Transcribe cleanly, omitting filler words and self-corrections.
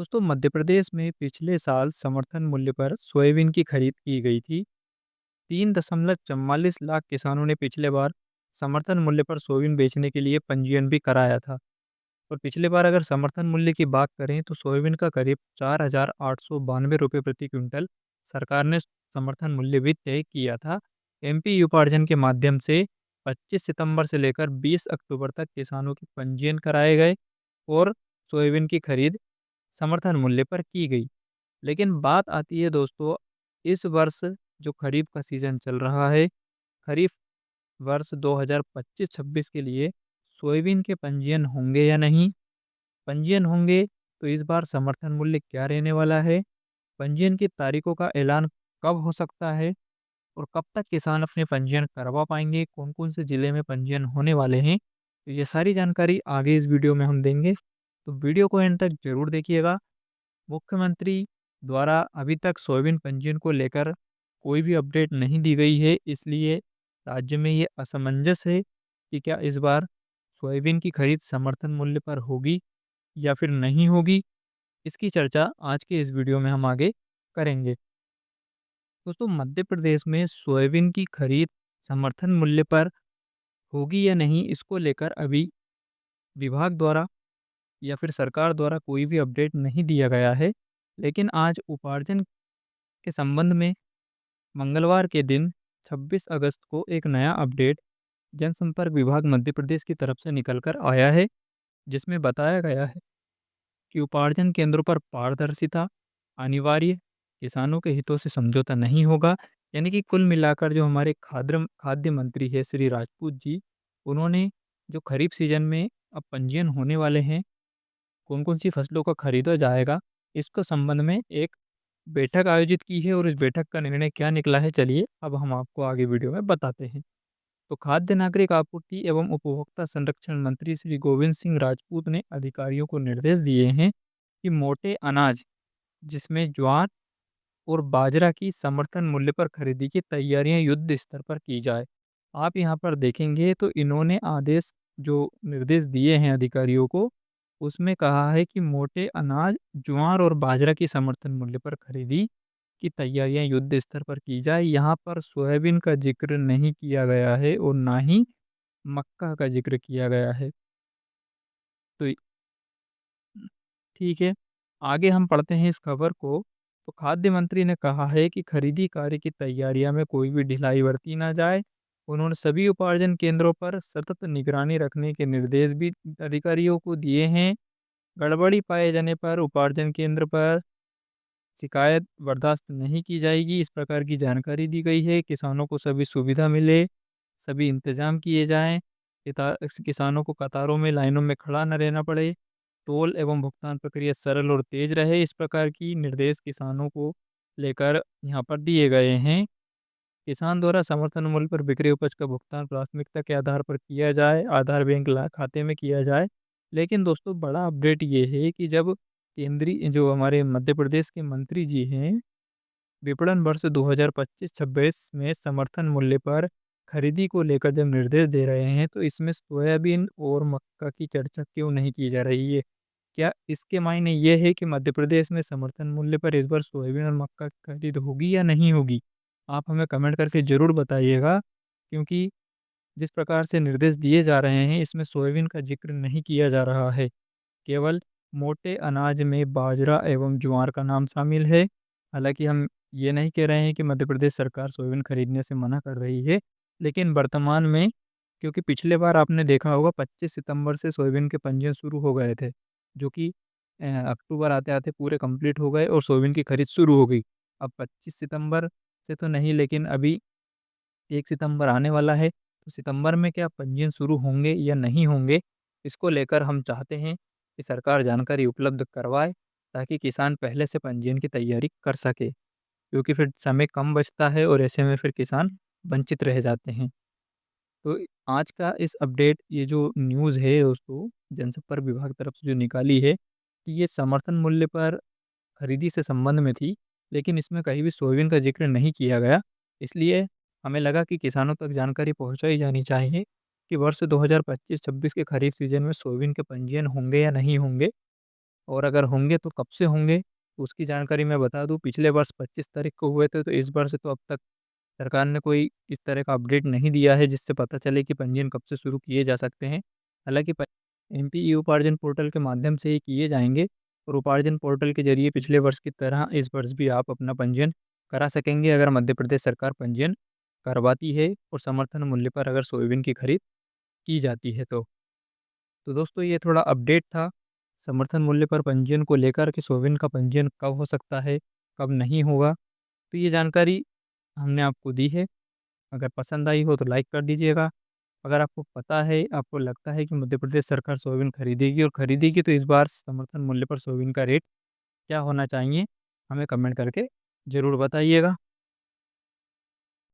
दोस्तों मध्य प्रदेश में पिछले साल समर्थन मूल्य पर सोयाबीन की खरीद की गई थी। 3.44 लाख किसानों ने पिछले बार समर्थन मूल्य पर सोयाबीन बेचने के लिए पंजीयन भी कराया था। और पिछले बार अगर समर्थन मूल्य की बात करें तो सोयाबीन का करीब 4,892 रुपये प्रति क्विंटल सरकार ने समर्थन मूल्य भी तय किया था। एमपी उपार्जन के माध्यम से 25 सितंबर से लेकर 20 अक्टूबर तक किसानों के पंजीयन कराए गए और सोयाबीन की खरीद समर्थन मूल्य पर की गई। लेकिन बात आती है दोस्तों, इस वर्ष जो खरीफ का सीज़न चल रहा है, खरीफ वर्ष 2025-26 के लिए सोयाबीन के पंजीयन होंगे या नहीं? पंजीयन होंगे तो इस बार समर्थन मूल्य क्या रहने वाला है? पंजीयन की तारीखों का ऐलान कब हो सकता है? और कब तक किसान अपने पंजीयन करवा पाएँगे? कौन-कौन से ज़िले में पंजीयन होने वाले हैं? तो ये सारी जानकारी आगे इस वीडियो में हम देंगे। तो वीडियो को एंड तक ज़रूर देखिएगा। मुख्यमंत्री द्वारा अभी तक सोयाबीन पंजीयन को लेकर कोई भी अपडेट नहीं दी गई है, इसलिए राज्य में ये असमंजस है कि क्या इस बार सोयाबीन की खरीद समर्थन मूल्य पर होगी या फिर नहीं होगी। इसकी चर्चा आज के इस वीडियो में हम आगे करेंगे। दोस्तों मध्य प्रदेश में सोयाबीन की खरीद समर्थन मूल्य पर होगी या नहीं, इसको लेकर अभी विभाग द्वारा या फिर सरकार द्वारा कोई भी अपडेट नहीं दिया गया है। लेकिन आज उपार्जन के संबंध में मंगलवार के दिन 26 अगस्त को एक नया अपडेट जनसंपर्क विभाग मध्य प्रदेश की तरफ से निकल कर आया है, जिसमें बताया गया है कि उपार्जन केंद्रों पर पारदर्शिता अनिवार्य, किसानों के हितों से समझौता नहीं होगा। यानी कि कुल मिलाकर जो हमारे खाद्य खाद्य मंत्री है श्री राजपूत जी, उन्होंने जो खरीफ सीजन में अब पंजीयन होने वाले हैं, कौन-कौन सी फसलों को खरीदा जाएगा, इसको संबंध में एक बैठक आयोजित की है और इस बैठक का निर्णय क्या निकला है, चलिए अब हम आपको आगे वीडियो में बताते हैं। तो खाद्य नागरिक आपूर्ति एवं उपभोक्ता संरक्षण मंत्री श्री गोविंद सिंह राजपूत ने अधिकारियों को निर्देश दिए हैं कि मोटे अनाज जिसमें ज्वार और बाजरा की समर्थन मूल्य पर खरीदी की तैयारियां युद्ध स्तर पर की जाए। आप यहाँ पर देखेंगे तो इन्होंने आदेश जो निर्देश दिए हैं अधिकारियों को, उसमें कहा है कि मोटे अनाज ज्वार और बाजरा की समर्थन मूल्य पर खरीदी की तैयारियां युद्ध स्तर पर की जाए। यहाँ पर सोयाबीन का जिक्र नहीं किया गया है और ना ही मक्का का जिक्र किया गया है। तो ठीक है, आगे हम पढ़ते हैं इस खबर को। तो खाद्य मंत्री ने कहा है कि खरीदी कार्य की तैयारियां में कोई भी ढिलाई बरती ना जाए। उन्होंने सभी उपार्जन केंद्रों पर सतत निगरानी रखने के निर्देश भी अधिकारियों को दिए हैं। गड़बड़ी पाए जाने पर उपार्जन केंद्र पर शिकायत बर्दाश्त नहीं की जाएगी, इस प्रकार की जानकारी दी गई है। किसानों को सभी सुविधा मिले, सभी इंतजाम किए जाएँ, किसानों को कतारों में, लाइनों में खड़ा न रहना पड़े, तोल एवं भुगतान प्रक्रिया सरल और तेज़ रहे, इस प्रकार की निर्देश किसानों को लेकर यहाँ पर दिए गए हैं। किसान द्वारा समर्थन मूल्य पर बिक्री उपज का भुगतान प्राथमिकता के आधार पर किया जाए, आधार बैंक ला खाते में किया जाए। लेकिन दोस्तों बड़ा अपडेट ये है कि जब केंद्रीय जो हमारे मध्य प्रदेश के मंत्री जी हैं, विपणन वर्ष 2025-26 में समर्थन मूल्य पर खरीदी को लेकर जब निर्देश दे रहे हैं, तो इसमें सोयाबीन और मक्का की चर्चा क्यों नहीं की जा रही है? क्या इसके मायने ये है कि मध्य प्रदेश में समर्थन मूल्य पर इस बार सोयाबीन और मक्का की खरीद होगी या नहीं होगी? आप हमें कमेंट करके ज़रूर बताइएगा, क्योंकि जिस प्रकार से निर्देश दिए जा रहे हैं, इसमें सोयाबीन का ज़िक्र नहीं किया जा रहा है। केवल मोटे अनाज में बाजरा एवं ज्वार का नाम शामिल है। हालाँकि हम ये नहीं कह रहे हैं कि मध्य प्रदेश सरकार सोयाबीन खरीदने से मना कर रही है, लेकिन वर्तमान में क्योंकि पिछले बार आपने देखा होगा 25 सितंबर से सोयाबीन के पंजीयन शुरू हो गए थे, जो कि अक्टूबर आते-आते पूरे कंप्लीट हो गए और सोयाबीन की खरीद शुरू हो गई। अब 25 सितंबर से तो नहीं, लेकिन अभी 1 सितंबर आने वाला है, तो सितंबर में क्या पंजीयन शुरू होंगे या नहीं होंगे, इसको लेकर हम चाहते हैं कि सरकार जानकारी उपलब्ध करवाए, ताकि किसान पहले से पंजीयन की तैयारी कर सके। क्योंकि फिर समय कम बचता है और ऐसे में फिर किसान वंचित रह जाते हैं। तो आज का इस अपडेट, ये जो न्यूज़ है दोस्तों, जनसंपर्क विभाग तरफ से जो निकाली है, कि ये समर्थन मूल्य पर खरीदी से संबंध में थी, लेकिन इसमें कहीं भी सोयाबीन का ज़िक्र नहीं किया गया। इसलिए हमें लगा कि किसानों तक जानकारी पहुँचाई जानी चाहिए कि वर्ष 2025-26 के खरीफ सीज़न में सोयाबीन के पंजीयन होंगे या नहीं होंगे। और अगर होंगे तो कब से होंगे, तो उसकी जानकारी मैं बता दूँ। पिछले वर्ष 25 तारीख को हुए थे, तो इस वर्ष तो अब तक सरकार ने कोई इस तरह का अपडेट नहीं दिया है जिससे पता चले कि पंजीयन कब से शुरू किए जा सकते हैं। हालाँकि प एमपी ई-उपार्जन पोर्टल के माध्यम से ही किए जाएँगे और उपार्जन पोर्टल के ज़रिए पिछले वर्ष की तरह इस वर्ष भी आप अपना पंजीयन करा सकेंगे, अगर मध्य प्रदेश सरकार पंजीयन करवाती है और समर्थन मूल्य पर अगर सोयाबीन की खरीद की जाती है तो। तो दोस्तों, ये थोड़ा अपडेट था समर्थन मूल्य पर पंजीयन को लेकर कि सोयाबीन का पंजीयन कब हो सकता है, कब नहीं होगा। तो ये जानकारी हमने आपको दी है। अगर पसंद आई हो तो लाइक कर दीजिएगा। अगर आपको पता है, आपको लगता है कि मध्य प्रदेश सरकार सोयाबीन खरीदेगी और खरीदेगी, तो इस बार समर्थन मूल्य पर सोयाबीन का रेट क्या होना चाहिए, हमें कमेंट करके ज़रूर बताइएगा।